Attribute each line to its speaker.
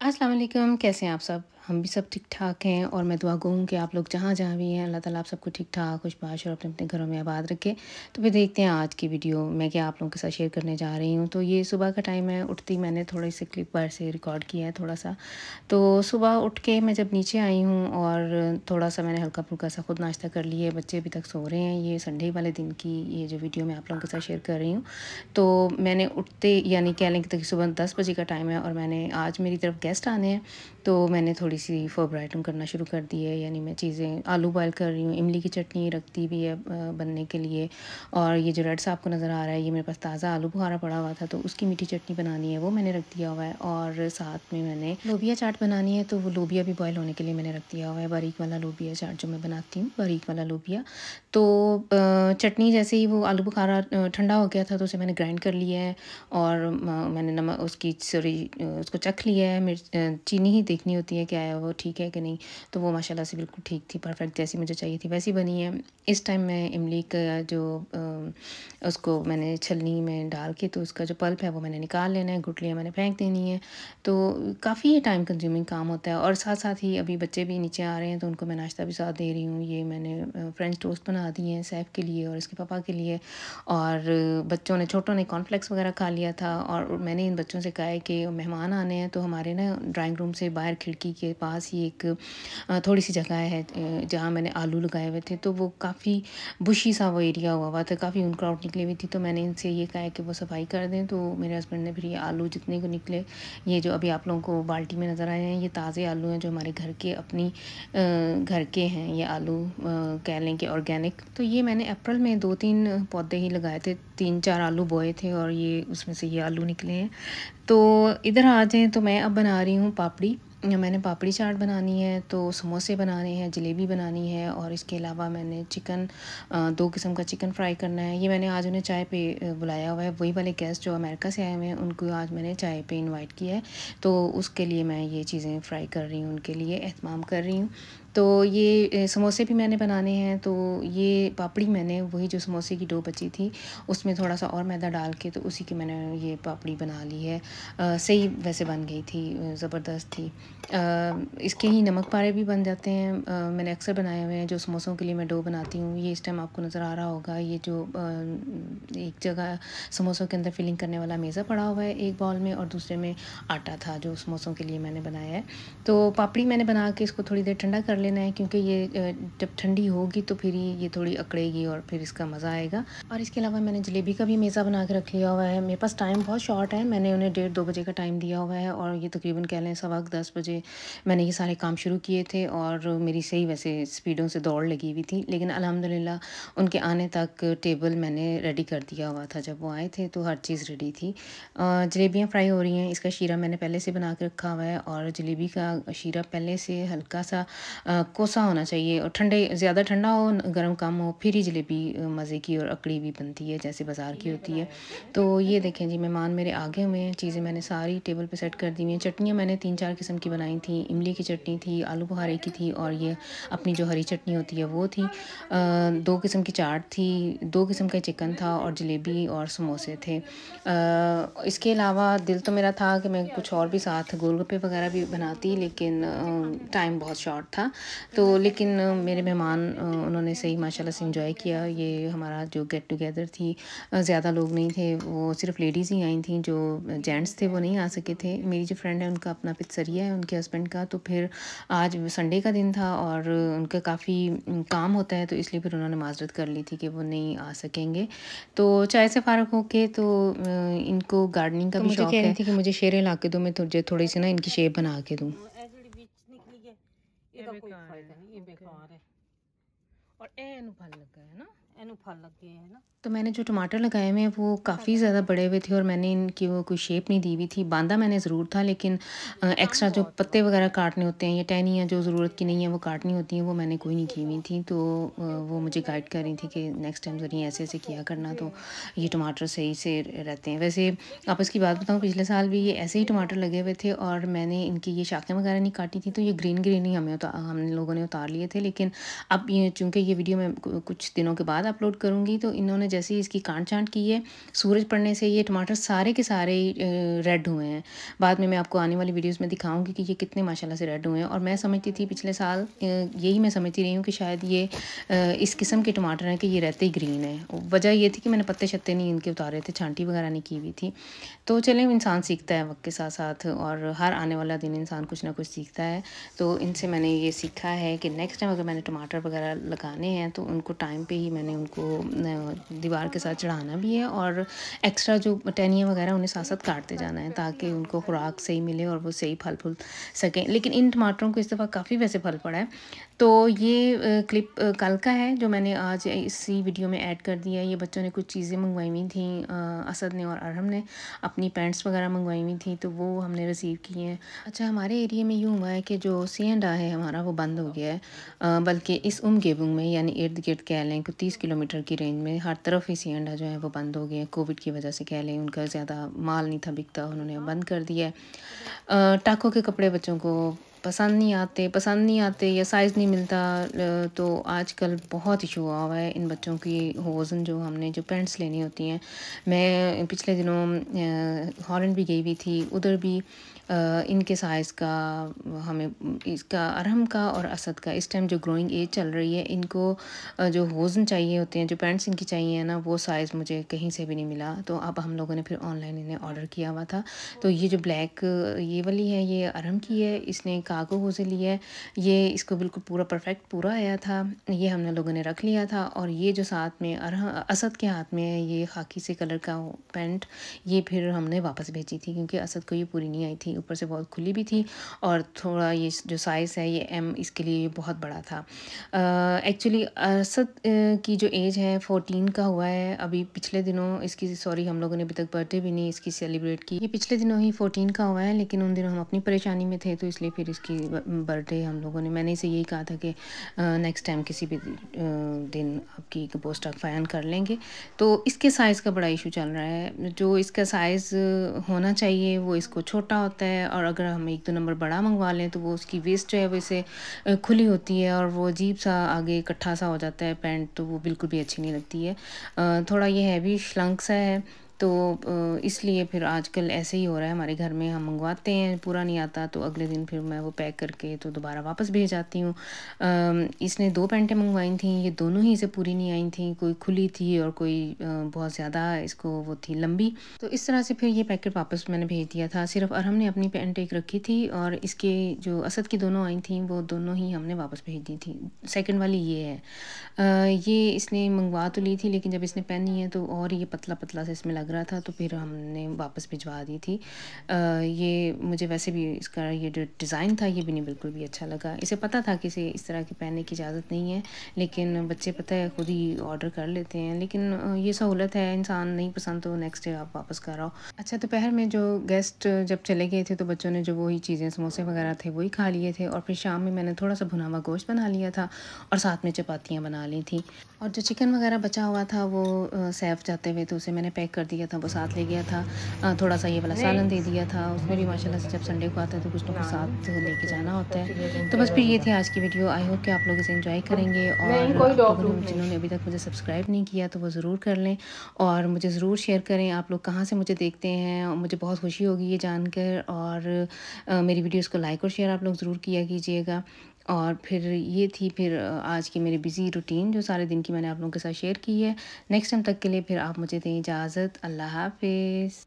Speaker 1: अस्सलाम वालेकुम, कैसे हैं आप सब? हम भी सब ठीक-ठाक हैं और मैं दुआ गो हूँ कि आप लोग जहाँ-जहाँ भी हैं, अल्लाह ताला आप सबको ठीक-ठाक, खुशबाश और अपने-अपने घरों में आबाद रखे। तो फिर देखते हैं आज की वीडियो मैं क्या आप लोगों के साथ शेयर करने जा रही हूँ। तो ये सुबह का टाइम है, उठते ही मैंने थोड़ी-सी क्लिप बाहर से रिकॉर्ड किया है थोड़ा-सा। तो सुबह उठ के मैं जब नीचे आई हूँ और थोड़ा-सा मैंने हल्का-फुल्का सा खुद नाश्ता कर लिया है, बच्चे अभी तक सो रहे हैं। ये संडे वाले दिन की ये जो वीडियो मैं आप लोगों के साथ शेयर कर रही हूँ। तो मैंने उठते यानी कह लें कि सुबह 10 बजे का टाइम है और मैंने आज मेरी तरफ गेस्ट आने हैं, तो मैंने थोड़ी-सी फॉरवर्ड आइटम करना शुरू कर दी है। यानी मैं चीज़ें आलू बॉयल कर रही हूँ, इमली की चटनी रखती भी है बनने के लिए। और ये जो रेड सा आपको नज़र आ रहा है, ये मेरे पास ताज़ा आलू बुखारा पड़ा हुआ था, तो उसकी मीठी चटनी बनानी है, वो मैंने रख दिया हुआ है। और साथ में मैंने लोबिया चाट बनानी है, तो वो लोबिया भी बॉयल होने के लिए मैंने रख दिया हुआ है, बारीक वाला लोबिया चाट जो मैं बनाती हूँ, बारीक वाला लोबिया। तो चटनी जैसे ही वो आलू बुखारा ठंडा हो गया था, तो उसे मैंने ग्राइंड कर लिया है और मैंने नमक उसकी उसको चख लिया है। चीनी ही देखनी होती है क्या है वो ठीक है कि नहीं। तो वो माशाल्लाह से बिल्कुल ठीक थी, परफेक्ट जैसी मुझे चाहिए थी वैसी बनी है। इस टाइम मैं इमली का जो उसको मैंने छलनी में डाल के तो उसका जो पल्प है वो मैंने निकाल लेना है, गुठलियाँ मैंने फेंक देनी है। तो काफ़ी ये टाइम कंज्यूमिंग काम होता है। और साथ साथ ही अभी बच्चे भी नीचे आ रहे हैं, तो उनको मैं नाश्ता भी साथ दे रही हूँ। ये मैंने फ्रेंच टोस्ट बना दिए हैं सैफ के लिए और इसके पापा के लिए। और छोटों ने कॉर्नफ्लेक्स वगैरह खा लिया था। और मैंने इन बच्चों से कहा है कि मेहमान आने हैं, तो हमारे ना ड्राइंग रूम से बाहर खिड़की के पास ही एक थोड़ी सी जगह है जहाँ मैंने आलू लगाए हुए थे। तो वो काफ़ी बुशी सा वो एरिया हुआ था, काफ़ी उनक्राउड निकली हुई थी। तो मैंने इनसे ये कहा है कि वो सफाई कर दें। तो मेरे हस्बैंड ने फिर ये आलू जितने को निकले, ये जो अभी आप लोगों को बाल्टी में नज़र आए हैं, ये ताज़े आलू हैं जो हमारे घर के अपनी घर के हैं। ये आलू कह लें कि ऑर्गेनिक। तो ये मैंने अप्रैल में 2-3 पौधे ही लगाए थे, 3-4 आलू बोए थे और ये उसमें से ये आलू निकले हैं। तो इधर आ जाएँ तो मैं अब बना रही हूँ पापड़ी। मैंने पापड़ी चाट बनानी है, तो समोसे बनाने हैं, जलेबी बनानी है और इसके अलावा मैंने चिकन 2 किस्म का चिकन फ्राई करना है। ये मैंने आज उन्हें चाय पे बुलाया हुआ है, वही वाले गेस्ट जो अमेरिका से आए हुए हैं उनको आज मैंने चाय पे इनवाइट किया है। तो उसके लिए मैं ये चीज़ें फ्राई कर रही हूँ, उनके लिए एहतमाम कर रही हूँ। तो ये समोसे भी मैंने बनाने हैं। तो ये पापड़ी मैंने वही जो समोसे की डो बची थी उसमें थोड़ा-सा और मैदा डाल के तो उसी की मैंने ये पापड़ी बना ली है। सही वैसे बन गई थी, ज़बरदस्त थी। इसके ही नमक पारे भी बन जाते हैं। मैंने अक्सर बनाए हुए हैं जो समोसों के लिए मैं डो बनाती हूँ। ये इस टाइम आपको नज़र आ रहा होगा, ये जो एक जगह समोसों के अंदर फिलिंग करने वाला मेज़ा पड़ा हुआ है एक बाउल में और दूसरे में आटा था जो समोसों के लिए मैंने बनाया है। तो पापड़ी मैंने बना के इसको थोड़ी देर ठंडा कर लेना है, क्योंकि ये जब ठंडी होगी तो फिर ये थोड़ी अकड़ेगी और फिर इसका मज़ा आएगा। और इसके अलावा मैंने जलेबी का भी मेज़ा बना के रख लिया हुआ है। मेरे पास टाइम बहुत शॉर्ट है, मैंने उन्हें 1:30-2 बजे का टाइम दिया हुआ है और ये तकरीबन कह लें सवा 10 बजे मैंने ये सारे काम शुरू किए थे। और मेरी सही वैसे स्पीडों से दौड़ लगी हुई थी, लेकिन अल्हम्दुलिल्लाह उनके आने तक टेबल मैंने रेडी कर दिया हुआ था। जब वो आए थे तो हर चीज़ रेडी थी। जलेबियाँ फ्राई हो रही हैं, इसका शीरा मैंने पहले से बना के रखा हुआ है और जलेबी का शीरा पहले से हल्का सा कोसा होना चाहिए और ज़्यादा ठंडा हो, गर्म कम हो, फिर ही जलेबी मज़े की और अकड़ी भी बनती है जैसे बाज़ार की होती है। तो ये देखें जी, मेहमान मेरे आगे हुए हैं, चीज़ें मैंने सारी टेबल पे सेट कर दी हुई हैं। चटनियाँ मैंने 3-4 किस्म की बनाई थी, इमली की चटनी थी, आलू बुखारे की थी और ये अपनी जो हरी चटनी होती है वो थी। 2 किस्म की चाट थी, 2 किस्म का चिकन था और जलेबी और समोसे थे। इसके अलावा दिल तो मेरा था कि मैं कुछ और भी साथ गोलगप्पे वगैरह भी बनाती, लेकिन टाइम बहुत शॉर्ट था। तो लेकिन मेरे मेहमान उन्होंने सही माशाल्लाह से एंजॉय किया। ये हमारा जो गेट टुगेदर थी, ज़्यादा लोग नहीं थे, वो सिर्फ लेडीज़ ही आई थी, जो जेंट्स थे वो नहीं आ सके थे। मेरी जो फ्रेंड है उनका अपना पिज़्ज़रिया है उनके हस्बैंड का, तो फिर आज संडे का दिन था और उनका काफ़ी काम होता है, तो इसलिए फिर उन्होंने माज़रत कर ली थी कि वो नहीं आ सकेंगे। तो चाय से फ़ारग होके तो इनको गार्डनिंग का भी शौक है। मुझे कह रही थी कि मुझे शेरें ला के दो, मैं तुझे थोड़ी सी ना इनकी शेप बना के दूँ।
Speaker 2: ਇਹ ਜਿਹੜੀ ਵਿੱਚ ਨਿਕਲੀ ਹੈ ਇਹਦਾ ਕੋਈ ਫਾਇਦਾ ਨਹੀਂ, ਇਹ ਬੇਕਾਰ है
Speaker 1: और ए फल लगा है ना।
Speaker 2: ਇਹਨੂੰ फल लगे है ना।
Speaker 1: तो मैंने जो टमाटर लगाए हुए हैं वो काफ़ी ज़्यादा बड़े हुए थे और मैंने इनकी वो कोई शेप नहीं दी हुई थी। बांधा मैंने ज़रूर था, लेकिन एक्स्ट्रा जो पत्ते वगैरह काटने होते हैं या टहनियाँ जो ज़रूरत की नहीं है वो काटनी होती हैं, वो मैंने कोई नहीं की हुई थी। तो वो मुझे गाइड कर रही थी कि नेक्स्ट टाइम ज़रिए ऐसे ऐसे किया करना, तो ये टमाटर सही से रहते हैं। वैसे आप इसकी बात बताऊँ, पिछले साल भी ये ऐसे ही टमाटर लगे हुए थे और मैंने इनकी ये शाखें वगैरह नहीं काटी थी, तो ये ग्रीन ग्रीन ही हम लोगों ने उतार लिए थे। लेकिन अब ये चूँकि ये वीडियो मैं कुछ दिनों के बाद बाद अपलोड करूँगी। तो इन्होंने जैसे ही इसकी काट छाँट की है, सूरज पड़ने से ये टमाटर सारे के सारे रेड हुए हैं। बाद में मैं आपको आने वाली वीडियोज़ में दिखाऊँगी कि ये कितने माशाल्लाह से रेड हुए हैं। और मैं समझती थी पिछले साल, यही मैं समझती रही हूँ कि शायद ये इस किस्म के टमाटर हैं कि ये रहते ही ग्रीन है। वजह ये थी कि मैंने पत्ते शत्ते नहीं इनके उतारे थे, छांटी वगैरह नहीं की हुई थी। तो चलें, इंसान सीखता है वक्त के साथ साथ, और हर आने वाला दिन इंसान कुछ ना कुछ सीखता है। तो इनसे मैंने ये सीखा है कि नेक्स्ट टाइम अगर मैंने टमाटर वगैरह लगाने हैं तो उनको टाइम पे ही मैंने उनको दीवार के साथ चढ़ाना भी है, और एक्स्ट्रा जो टहनियाँ वगैरह उन्हें साथ साथ काटते जाना है ताकि उनको खुराक सही मिले और वो सही फल फूल सकें। लेकिन इन टमाटरों को इस दफ़ा काफ़ी वैसे फल पड़ा है। तो ये क्लिप कल का है जो मैंने आज इसी वीडियो में ऐड कर दिया है। ये बच्चों ने कुछ चीज़ें मंगवाई हुई थी, असद ने और अरहम ने अपनी पैंट्स वगैरह मंगवाई हुई थी, तो वो हमने रिसीव की हैं। अच्छा, हमारे एरिया में यूँ हुआ है कि जो C&A है हमारा, वो बंद हो गया है। बल्कि इस गेबुंग में, यानी इर्द गिर्द कह लें कि 30 किलोमीटर की रेंज में हर तरफ ही C&A जो है वो बंद हो गए हैं। कोविड की वजह से कह लें, उनका ज़्यादा माल नहीं था बिकता, उन्होंने बंद कर दिया है। टाकों के कपड़े बच्चों को पसंद नहीं आते या साइज़ नहीं मिलता। तो आजकल बहुत इशू हुआ है इन बच्चों की होज़न, जो हमने जो पैंट्स लेनी होती हैं। मैं पिछले दिनों हॉलैंड भी गई हुई थी, उधर भी इनके साइज़ का हमें, इसका अरहम का और असद का, इस टाइम जो ग्रोइंग एज चल रही है, इनको जो होज़न चाहिए होते हैं, जो पैंट्स इनकी चाहिए है ना, वो साइज़ मुझे कहीं से भी नहीं मिला। तो अब हम लोगों ने फिर ऑनलाइन इन्हें ऑर्डर किया हुआ था। तो ये जो ब्लैक ये वाली है, ये अरहम की है, इसने कार्गो हो से लिया है। ये इसको बिल्कुल पूरा परफेक्ट पूरा आया था, ये हमने लोगों ने रख लिया था। और ये जो साथ में असद के हाथ में है, ये खाकी से कलर का पैंट, ये फिर हमने वापस भेजी थी क्योंकि असद को ये पूरी नहीं आई थी, ऊपर से बहुत खुली भी थी, और थोड़ा ये जो साइज़ है ये M, इसके लिए बहुत बड़ा था। एक्चुअली असद की जो एज है 14 का हुआ है अभी। पिछले दिनों इसकी, सॉरी, हम लोगों ने अभी तक बर्थडे भी नहीं इसकी सेलिब्रेट की। ये पिछले दिनों ही 14 का हुआ है, लेकिन उन दिनों हम अपनी परेशानी में थे, तो इसलिए फिर इसकी बर्थडे हम लोगों ने, मैंने इसे यही कहा था कि नेक्स्ट टाइम किसी भी दिन आपकी पोस्ट फायन कर लेंगे। तो इसके साइज़ का बड़ा इशू चल रहा है। जो इसका साइज़ होना चाहिए वो इसको छोटा होता है, और अगर हम 1-2 नंबर बड़ा मंगवा लें तो वो उसकी वेस्ट जो है वो इसे खुली होती है, और वो अजीब सा आगे इकट्ठा सा हो जाता है पैंट, तो वो बिल्कुल भी अच्छी नहीं लगती है। थोड़ा ये हैवी श्लंक सा है, तो इसलिए फिर आजकल ऐसे ही हो रहा है हमारे घर में। हम मंगवाते हैं, पूरा नहीं आता तो अगले दिन फिर मैं वो पैक करके तो दोबारा वापस भेज आती हूँ। इसने 2 पैंटें मंगवाई थी, ये दोनों ही इसे पूरी नहीं आई थी, कोई खुली थी और कोई बहुत ज़्यादा इसको वो थी लंबी। तो इस तरह से फिर ये पैकेट वापस मैंने भेज दिया था। सिर्फ अरहम ने अपनी पैंट एक रखी थी, और इसके जो असद की दोनों आई थी वो दोनों ही हमने वापस भेज दी थी। सेकंड वाली ये है। ये इसने मंगवा तो ली थी, लेकिन जब इसने पहनी है तो और ये पतला पतला से इसमें लग रहा था, तो फिर हमने वापस भिजवा दी थी। ये मुझे वैसे भी इसका ये जो डिज़ाइन था ये भी नहीं बिल्कुल भी अच्छा लगा। इसे पता था कि इसे इस तरह के पहनने की इजाज़त नहीं है, लेकिन बच्चे पता है खुद ही ऑर्डर कर लेते हैं। लेकिन ये सहूलत है, इंसान नहीं पसंद तो नेक्स्ट डे आप वापस कर आओ। अच्छा, दोपहर में जो गेस्ट जब चले गए थे तो बच्चों ने जो वही चीज़ें, समोसे वगैरह थे, वही खा लिए थे। और फिर शाम में मैंने थोड़ा सा भुना हुआ गोश्त बना लिया था और साथ में चपातियाँ बना ली थी। और जो चिकन वगैरह बचा हुआ था वो सैफ जाते हुए तो उसे मैंने पैक कर दिया था, वो साथ ले गया था। थोड़ा सा ये वाला सालन दे दिया था। उसमें भी माशाल्लाह से जब संडे को आता है तो कुछ ना कुछ साथ लेके जाना होता है। तो बस फिर ये थी आज की वीडियो। आई होप कि आप लोग इसे एंजॉय करेंगे, और आप लोगों ने, जिन्होंने अभी तक मुझे सब्सक्राइब नहीं किया तो वो ज़रूर कर लें, और मुझे ज़रूर शेयर करें आप लोग कहाँ से मुझे देखते हैं। और मुझे बहुत खुशी होगी ये जानकर, और मेरी वीडियोज़ को लाइक और शेयर आप लोग ज़रूर किया कीजिएगा। और फिर ये थी फिर आज की मेरी बिज़ी रूटीन जो सारे दिन की मैंने आप लोगों के साथ शेयर की है। नेक्स्ट टाइम तक के लिए फिर आप मुझे दें इजाज़त। अल्लाह हाफ़िज़।